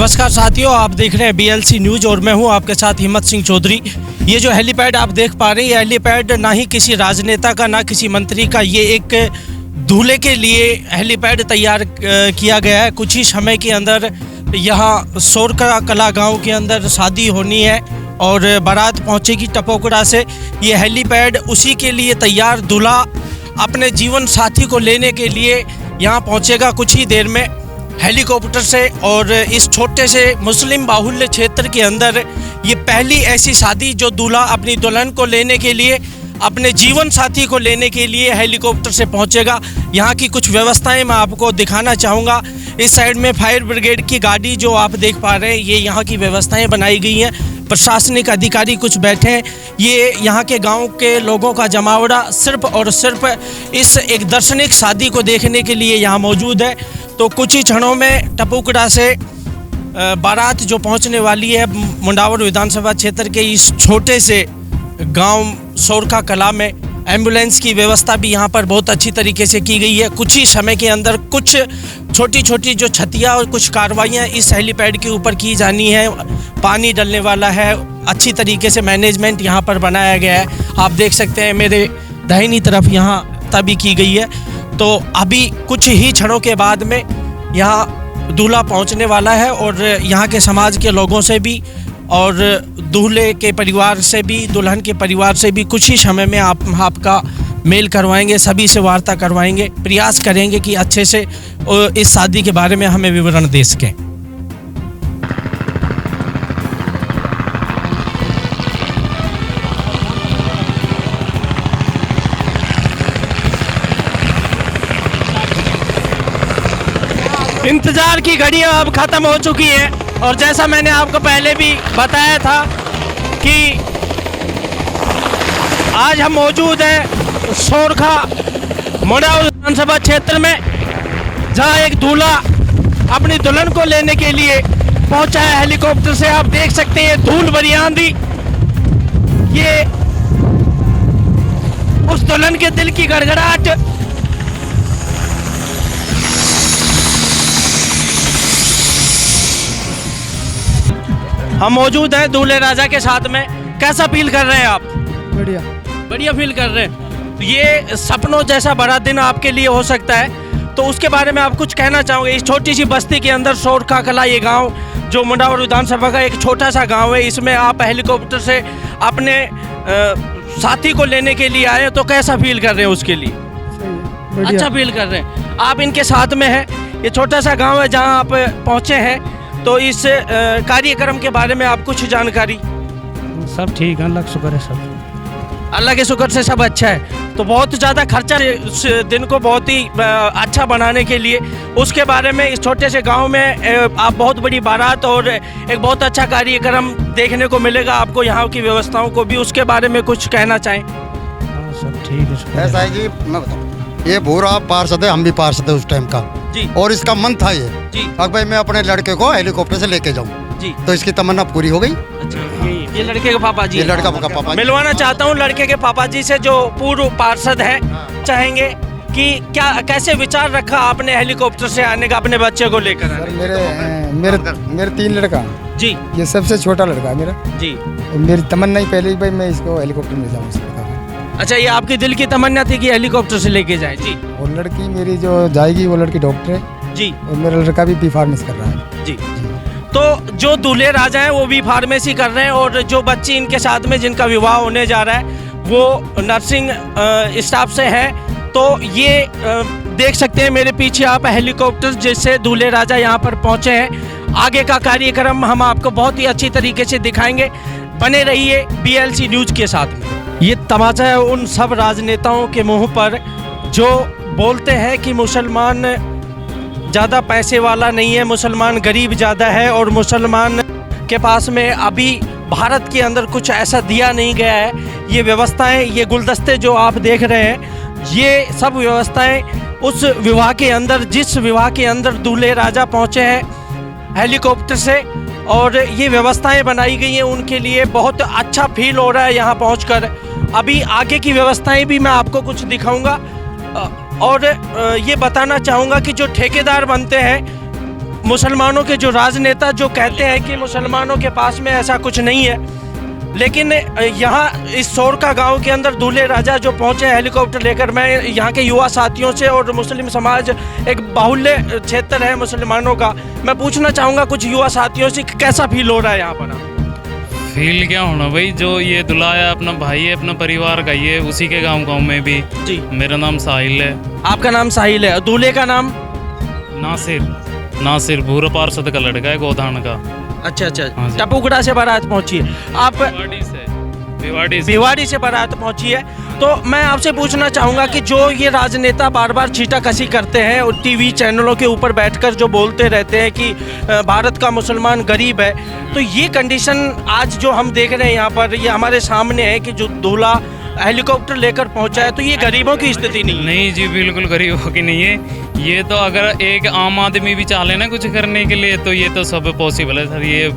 नमस्कार साथियों, आप देख रहे हैं BLC न्यूज़ और मैं हूं आपके साथ हिम्मत सिंह चौधरी। ये जो हेलीपैड आप देख पा रहे हैं, ये हेलीपैड ना ही किसी राजनेता का ना किसी मंत्री का, ये एक दूल्हे के लिए हेलीपैड तैयार किया गया है। कुछ ही समय के अंदर यहाँ सोरका कला गांव के अंदर शादी होनी है और बारात पहुँचेगी टपोकड़ा से। ये हेलीपैड उसी के लिए तैयार, दूल्हा अपने जीवन साथी को लेने के लिए यहाँ पहुँचेगा कुछ ही देर में हेलीकॉप्टर से। और इस छोटे से मुस्लिम बाहुल्य क्षेत्र के अंदर ये पहली ऐसी शादी जो दूल्हा अपनी दुल्हन को लेने के लिए, अपने जीवन साथी को लेने के लिए हेलीकॉप्टर से पहुंचेगा। यहाँ की कुछ व्यवस्थाएं मैं आपको दिखाना चाहूँगा। इस साइड में फायर ब्रिगेड की गाड़ी जो आप देख पा रहे हैं, ये यहाँ की व्यवस्थाएं बनाई गई हैं। प्रशासनिक अधिकारी कुछ बैठे हैं। ये यहाँ के गांव के लोगों का जमावड़ा सिर्फ और सिर्फ इस एक दर्शनिक शादी को देखने के लिए यहाँ मौजूद है। तो कुछ ही क्षणों में टपोकड़ा से बारात जो पहुँचने वाली है मुंडावर विधानसभा क्षेत्र के इस छोटे से गांव सोरका कला में। एम्बुलेंस की व्यवस्था भी यहाँ पर बहुत अच्छी तरीके से की गई है। कुछ ही समय के अंदर कुछ छोटी छोटी जो छतियाँ और कुछ कार्रवाइयाँ इस हेलीपैड के ऊपर की जानी है। पानी डलने वाला है, अच्छी तरीके से मैनेजमेंट यहाँ पर बनाया गया है। आप देख सकते हैं मेरे दाहिनी तरफ यहाँ तभी की गई है। तो अभी कुछ ही क्षणों के बाद में यहाँ दूल्हा पहुँचने वाला है और यहाँ के समाज के लोगों से भी और दूल्हे के परिवार से भी, दुल्हन के परिवार से भी कुछ ही समय में आपका मेल करवाएंगे, सभी से वार्ता करवाएंगे। प्रयास करेंगे कि अच्छे से इस शादी के बारे में हमें विवरण दे सकें। इंतजार की घड़ियां अब ख़त्म हो चुकी हैं और जैसा मैंने आपको पहले भी बताया था कि आज हम मौजूद हैं सोरका मुंडावर विधानसभा क्षेत्र में, जहां एक दूल्हा अपनी दुल्हन को लेने के लिए पहुंचा है हेलीकॉप्टर से। आप देख सकते हैं धूल भरी आंधी, ये उस दुल्हन के दिल की गड़गड़ाहट। हम मौजूद हैं दूल्हे राजा के साथ में। कैसा फील कर रहे हैं आप? बढ़िया बढ़िया फील कर रहे हैं। ये सपनों जैसा बड़ा दिन आपके लिए हो सकता है, तो उसके बारे में आप कुछ कहना चाहोगे? इस छोटी सी बस्ती के अंदर सोरका कला, ये गांव जो मुंडावर विधानसभा का एक छोटा सा गांव है, इसमें आप हेलीकॉप्टर से अपने साथी को लेने के लिए आए, तो कैसा फील कर रहे हैं उसके लिए? अच्छा फील कर रहे हैं। आप इनके साथ में हैं, ये छोटा सा गाँव है जहाँ आप पहुँचे हैं, तो इस कार्यक्रम के बारे में आप कुछ जानकारी? सब ठीक है, अल्लाह का शुक्र है। सब अल्लाह के शुक्र से सब अच्छा है। तो बहुत ज़्यादा खर्चा उस दिन को बहुत ही अच्छा बनाने के लिए, उसके बारे में इस छोटे से गांव में आप बहुत बड़ी बारात और एक बहुत अच्छा कार्यक्रम देखने को मिलेगा आपको, यहाँ की व्यवस्थाओं को भी, उसके बारे में कुछ कहना चाहें? हाँ सब ठीक है। ऐसा है जी, मैं बताऊँ, ये भूरा पार्षद है, हम भी पार्षद है उस टाइम का जी। और इसका मन था ये जी अब भाई मैं अपने लड़के को हेलीकॉप्टर से लेके जाऊँ जी, तो इसकी तमन्ना पूरी हो गई। अच्छा, ये लड़के के पापा जी, ये लड़का का पापा जी। मिलवाना चाहता हूँ लड़के के पापा जी से जो पूर्व पार्षद हैं। चाहेंगे कि क्या कैसे विचार रखा आपने हेलीकॉप्टर से आने का अपने बच्चे को लेकर सर आने? मेरे 3 लड़का, जी ये सबसे छोटा लड़का है मेरा। जी। और मेरी तमन्ना ही पहले ही भाई मैं इसको हेलीकॉप्टर में जाऊँ। अच्छा, ये आपकी दिल की तमन्ना थी कि हेलीकॉप्टर से लेके जाएं? जी। और लड़की मेरी जो जाएगी वो लड़की डॉक्टर है जी, और मेरा लड़का भी बी फार्मेसी कर रहा है जी। तो जो दूल्हे राजा हैं वो भी फार्मेसी कर रहे हैं और जो बच्ची इनके साथ में जिनका विवाह होने जा रहा है वो नर्सिंग स्टाफ से है। तो ये देख सकते हैं मेरे पीछे आप हेलीकॉप्टर जिससे दूल्हे राजा यहाँ पर पहुँचे हैं। आगे का कार्यक्रम हम आपको बहुत ही अच्छी तरीके से दिखाएंगे। बने रहिए BLC न्यूज़ के साथ में। ये तमाचा है उन सब राजनेताओं के मुंह पर जो बोलते हैं कि मुसलमान ज़्यादा पैसे वाला नहीं है, मुसलमान गरीब ज़्यादा है और मुसलमान के पास में अभी भारत के अंदर कुछ ऐसा दिया नहीं गया है। ये व्यवस्थाएं, ये गुलदस्ते जो आप देख रहे हैं, ये सब व्यवस्थाएं उस विवाह के अंदर, जिस विवाह के अंदर दूल्हे राजा पहुँचे हैं हेलीकॉप्टर से, और ये व्यवस्थाएं बनाई गई हैं उनके लिए। बहुत अच्छा फील हो रहा है यहाँ पहुँचकर। अभी आगे की व्यवस्थाएं भी मैं आपको कुछ दिखाऊंगा और ये बताना चाहूँगा कि जो ठेकेदार बनते हैं मुसलमानों के जो राजनेता जो कहते हैं कि मुसलमानों के पास में ऐसा कुछ नहीं है, लेकिन यहाँ इस सोरका गांव के अंदर दूल्हे राजा जो पहुँचे हेलीकॉप्टर लेकर, मैं यहाँ के युवा साथियों से, और मुस्लिम समाज एक बाहुल्य क्षेत्र है मुसलमानों का, मैं पूछना चाहूँगा कुछ युवा साथियों से कि कैसा फील हो रहा है यहाँ पर? फील क्या होना भाई, जो ये दुल्हा है अपना भाई है, अपना परिवार का, ये उसी के गांव में भी। जी, मेरा नाम साहिल है। आपका नाम साहिल है, दूल्हे का नाम? नासिर भूरा पार्षद का लड़का है, गोधान का। अच्छा अच्छा, हाँ जी। टपुकड़ा से बारात पहुंची है आप? भिवाड़ी से बारात पहुंची है। तो मैं आपसे पूछना चाहूँगा कि जो ये राजनेता बार बार छींटाकशी करते हैं और टीवी चैनलों के ऊपर बैठकर जो बोलते रहते हैं कि भारत का मुसलमान गरीब है, तो ये कंडीशन आज जो हम देख रहे हैं यहाँ पर, ये हमारे सामने है कि जो दूल्हा हेलीकॉप्टर लेकर पहुंचा है, तो ये गरीबों की स्थिति नहीं है। नहीं जी, बिल्कुल गरीबों की नहीं है ये। तो अगर एक आम आदमी भी चाहे ना कुछ करने के लिए, तो ये तो सब पॉसिबल है सर। ये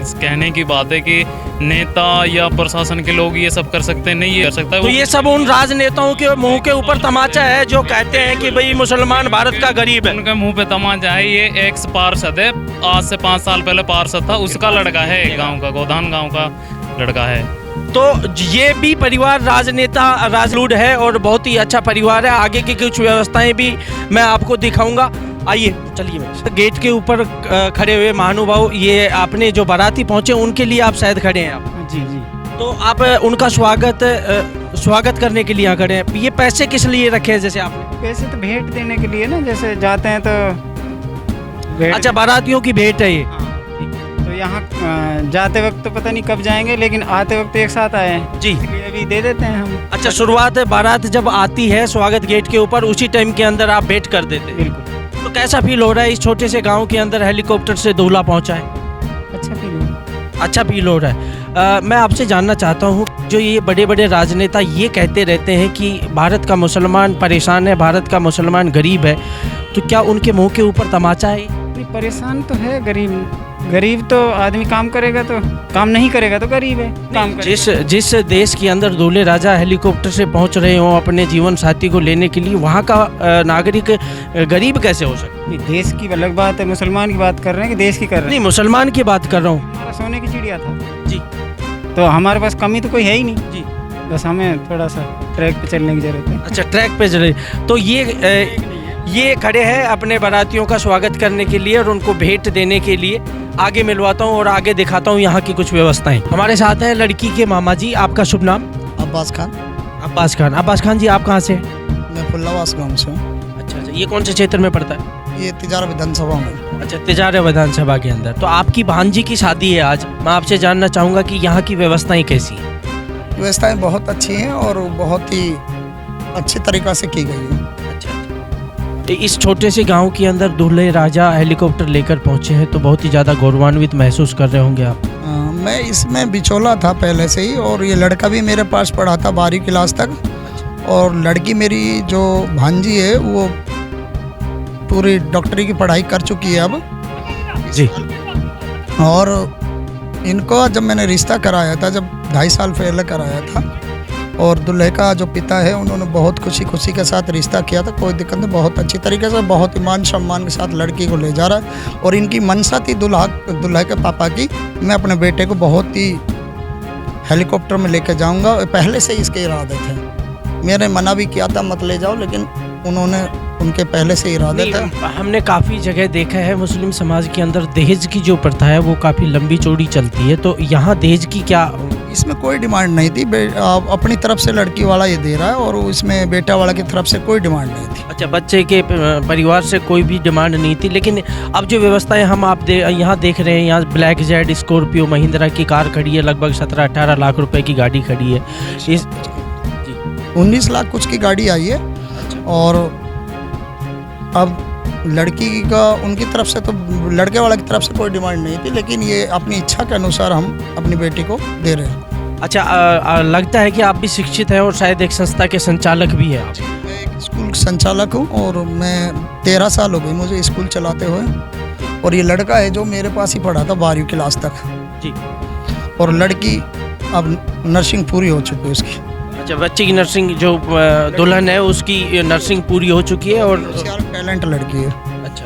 इस कहने की बात है कि नेता या प्रशासन के लोग ये सब कर सकते हैं, नहीं ये कर सकता। तो ये सब उन राजनेताओं के मुंह के ऊपर तमाचा है जो कहते हैं कि भाई मुसलमान भारत का गरीब है। उनके मुंह पे तमाचा है। ये एक्स पार्षद है, आज से 5 साल पहले पार्षद था, उसका लड़का है, गाँव का, गोधान गाँव का लड़का है। तो ये भी परिवार राजनेता राजलूढ़ है और बहुत ही अच्छा परिवार है। आगे की कुछ व्यवस्थाएं भी मैं आपको दिखाऊंगा, आइए चलिए। गेट के ऊपर खड़े हुए महानुभाव, ये आपने जो बाराती पहुंचे उनके लिए आप शायद खड़े हैं आप? जी जी। तो आप उनका स्वागत करने के लिए यहाँ खड़े हैं। ये पैसे किस लिए रखे हैं? जैसे आपने पैसे तो भेंट देने के लिए ना, जैसे जाते हैं तो भेंट। अच्छा, बारातियों की भेंट है ये। तो यहाँ जाते वक्त तो पता नहीं कब जाएंगे, लेकिन आते वक्त एक साथ आए हैं जी, इसलिए अभी दे देते हैं हम। अच्छा, शुरुआत है बारात जब आती है स्वागत गेट के ऊपर, उसी टाइम के अंदर आप भेंट कर देते हैं। बिल्कुल। तो कैसा फील हो रहा है इस छोटे से गांव के अंदर हेलीकॉप्टर से दूल्हा पहुंचा है? अच्छा फील हो। अच्छा फील हो रहा है। मैं आपसे जानना चाहता हूँ, जो ये बड़े बड़े राजनेता ये कहते रहते हैं कि भारत का मुसलमान परेशान है, भारत का मुसलमान गरीब है, तो क्या उनके मुंह के ऊपर तमाचा है? नहीं, परेशान तो है गरीब तो आदमी काम करेगा, तो काम नहीं करेगा तो गरीब है। काम करेगा। जिस देश के अंदर दूल्हे राजा हेलीकॉप्टर से पहुंच रहे हो अपने जीवन साथी को लेने के लिए, वहाँ का नागरिक गरीब कैसे हो सकता? नहीं, देश की अलग बात है, मुसलमान की बात कर रहे हैं कि देश की कर रहे हैं? नहीं, मुसलमान की बात कर रहा हूँ। हमारा सोने की चिड़िया था जी, तो हमारे पास कमी तो कोई है ही नहीं जी, बस हमें थोड़ा सा ट्रैक पे चलने की जरूरत है। अच्छा, ट्रैक पे चले। तो ये खड़े हैं अपने बारातियों का स्वागत करने के लिए और उनको भेंट देने के लिए। आगे मिलवाता हूँ और आगे दिखाता हूँ यहाँ की कुछ व्यवस्थाएं। हमारे साथ है लड़की के मामा जी। आपका शुभ नाम? अब्बास खान। अब्बास खान। अब्बास खान जी, आप कहाँ से हैं? मैं फुल्लावास गाँव से हूँ। अच्छा अच्छा, ये कौन से क्षेत्र में पड़ता है? ये तिजारा विधानसभा में। अच्छा, तिजारा विधानसभा के अंदर। तो आपकी भांजी की शादी है आज। मैं आपसे जानना चाहूँगा कि यहाँ की व्यवस्थाएं कैसी हैं? व्यवस्थाएं बहुत अच्छी हैं और बहुत ही अच्छे तरीक़ा से की गई हैं। इस छोटे से गांव के अंदर दूल्हे राजा हेलीकॉप्टर लेकर पहुंचे हैं, तो बहुत ही ज़्यादा गौरवान्वित महसूस कर रहे होंगे आप। मैं इसमें बिचौला था पहले से ही, और ये लड़का भी मेरे पास पढ़ा था 12वीं क्लास तक, और लड़की मेरी जो भांजी है वो पूरी डॉक्टरी की पढ़ाई कर चुकी है अब जी। और इनको जब मैंने रिश्ता कराया था, जब 2.5 साल पहले कराया था, और दूल्हे का जो पिता है उन्होंने बहुत खुशी के साथ रिश्ता किया था, कोई दिक्कत नहीं, बहुत अच्छी तरीके से, बहुत ईमान सम्मान के साथ लड़की को ले जा रहा है। और इनकी मंशा थी दूल्हा के पापा की, मैं अपने बेटे को बहुत ही हेलीकॉप्टर में लेके जाऊंगा। पहले से इसके इरादे थे, मैंने मना भी किया था मत ले जाओ, लेकिन उनके पहले से इरादे थे। हमने काफ़ी जगह देखा है मुस्लिम समाज के अंदर दहेज की जो प्रथा है वो काफ़ी लंबी चौड़ी चलती है, तो यहाँ दहेज की क्या? इसमें कोई डिमांड नहीं थी, अपनी तरफ से लड़की वाला ये दे रहा है, और इसमें बेटा वाला की तरफ से कोई डिमांड नहीं थी। अच्छा, बच्चे के परिवार से कोई भी डिमांड नहीं थी। लेकिन अब जो व्यवस्थाएं हम यहाँ देख रहे हैं, यहाँ ब्लैक जेड स्कॉर्पियो महिंद्रा की कार खड़ी है, लगभग 17-18 लाख रुपए की गाड़ी खड़ी है। 19 लाख कुछ की गाड़ी आई है। और अब लड़की का उनकी तरफ से, तो लड़के वाला की तरफ से कोई डिमांड नहीं थी, लेकिन ये अपनी इच्छा के अनुसार हम अपनी बेटी को दे रहे हैं। अच्छा, लगता है कि आप भी शिक्षित हैं और शायद एक संस्था के संचालक भी हैं आप। मैं एक स्कूल संचालक हूँ, और मैं 13 साल हो गए मुझे स्कूल चलाते हुए। और ये लड़का है जो मेरे पास ही पढ़ा था 12वीं क्लास तक जी, और लड़की अब नर्सिंग पूरी हो चुकी है उसकी। अच्छा, बच्चे की नर्सिंग, जो दुल्हन है उसकी नर्सिंग पूरी हो चुकी है और टैलेंट लड़की है। अच्छा।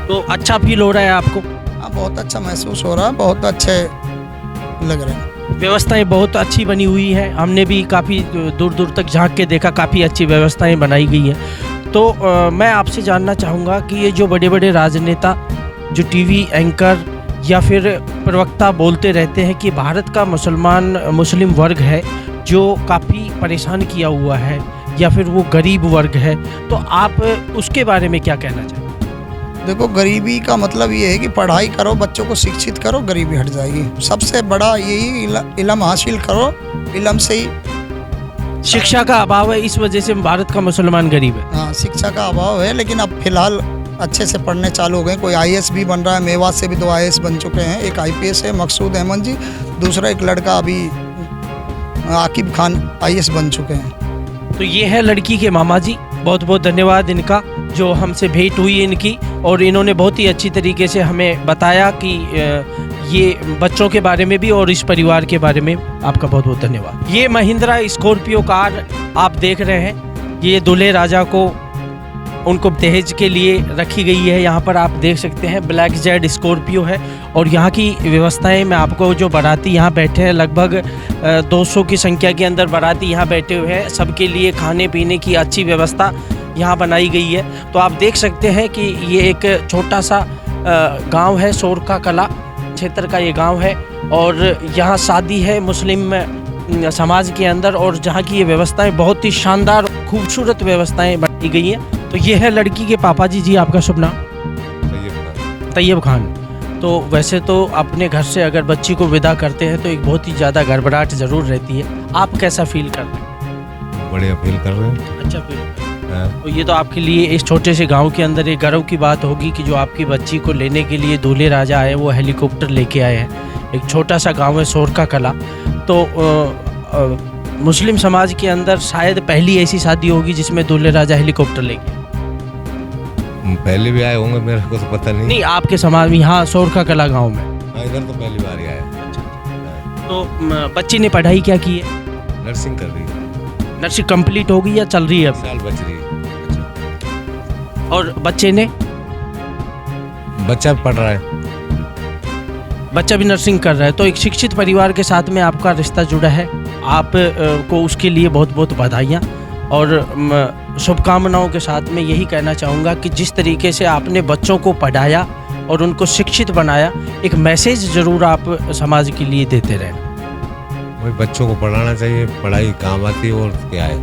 तो अच्छा फील हो रहा है आपको? हाँ, बहुत अच्छा महसूस हो रहा है, बहुत अच्छे लग रहे हैं। व्यवस्थाएं बहुत अच्छी बनी हुई है, हमने भी काफ़ी दूर दूर तक झांक के देखा, काफ़ी अच्छी व्यवस्थाएं बनाई गई हैं। तो मैं आपसे जानना चाहूँगा कि ये जो बड़े बड़े राजनेता जो टीवी एंकर या फिर प्रवक्ता बोलते रहते हैं कि भारत का मुस्लिम वर्ग है जो काफ़ी परेशान किया हुआ है या फिर वो गरीब वर्ग है, तो आप उसके बारे में क्या कहना चाहेंगे? देखो, गरीबी का मतलब ये है कि पढ़ाई करो, बच्चों को शिक्षित करो, गरीबी हट जाएगी। सबसे बड़ा यही इल्म हासिल करो, इल्म से ही। शिक्षा का अभाव है, इस वजह से भारत का मुसलमान गरीब है। हाँ, शिक्षा का अभाव है, लेकिन अब फिलहाल अच्छे से पढ़ने चालू हो गए। कोई आईएएस भी बन रहा है, मेवात से भी 2 आईएएस बन चुके हैं, एक आईपीएस है मकसूद अहमद जी, दूसरा एक लड़का अभी आकिब खान आईएएस बन चुके हैं। तो ये है लड़की के मामा जी, बहुत बहुत धन्यवाद इनका जो हमसे भेंट हुई इनकी, और इन्होंने बहुत ही अच्छी तरीके से हमें बताया कि ये बच्चों के बारे में भी और इस परिवार के बारे में। आपका बहुत बहुत धन्यवाद। ये महिंद्रा स्कॉर्पियो कार आप देख रहे हैं, ये दूल्हे राजा को उनको दहेज के लिए रखी गई है। यहाँ पर आप देख सकते हैं ब्लैक जेड स्कॉर्पियो है, और यहाँ की व्यवस्थाएं मैं आपको, जो बाराती यहाँ बैठे हैं लगभग 200 की संख्या के अंदर बाराती यहाँ बैठे हुए हैं, सबके लिए खाने पीने की अच्छी व्यवस्था यहाँ बनाई गई है। तो आप देख सकते हैं कि ये एक छोटा सा गांव है, सोरका कला क्षेत्र का ये गांव है, और यहाँ शादी है मुस्लिम समाज के अंदर, और जहाँ की ये व्यवस्थाएं बहुत ही शानदार खूबसूरत व्यवस्थाएं बनाई गई हैं। तो ये है लड़की के पापा जी। जी, आपका शुभ नाम? तैयब खान। तो वैसे तो अपने घर से अगर बच्ची को विदा करते हैं तो एक बहुत ही ज़्यादा गड़बड़ाहट ज़रूर रहती है, आप कैसा फील कर रहे हैं? बढ़िया फील कर रहे हैं। अच्छा फील। तो ये तो आपके लिए इस छोटे से गांव के अंदर एक गर्व की बात होगी कि जो आपकी बच्ची को लेने के लिए दूल्हे राजा आए, वो हेलीकॉप्टर लेके आए हैं। एक छोटा सा गांव है सोरका कला। तो मुस्लिम समाज के अंदर शायद पहली ऐसी शादी होगी जिसमें दूल्हे राजा हेलीकॉप्टर लेके। पहले भी आए होंगे, मेरे को तो पता नहीं। नहीं, आपके समाज में, यहाँ सोरका कला गाँव में? हाँ, इधर तो पहली बार ही आया। तो बच्ची ने पढ़ाई क्या की है? नर्सिंग कर रही है। नर्सिंग कंप्लीट हो गई या चल रही है अभी? साल बच रही है। और बच्चे ने? बच्चा पढ़ रहा है। बच्चा भी नर्सिंग कर रहा है। तो एक शिक्षित परिवार के साथ में आपका रिश्ता जुड़ा है, आप को उसके लिए बहुत बहुत बधाइयाँ और शुभकामनाओं के साथ में यही कहना चाहूँगा कि जिस तरीके से आपने बच्चों को पढ़ाया और उनको शिक्षित बनाया, एक मैसेज ज़रूर आप समाज के लिए देते रहें। वही बच्चों को पढ़ाना चाहिए, पढ़ाई काम आती है और क्या है।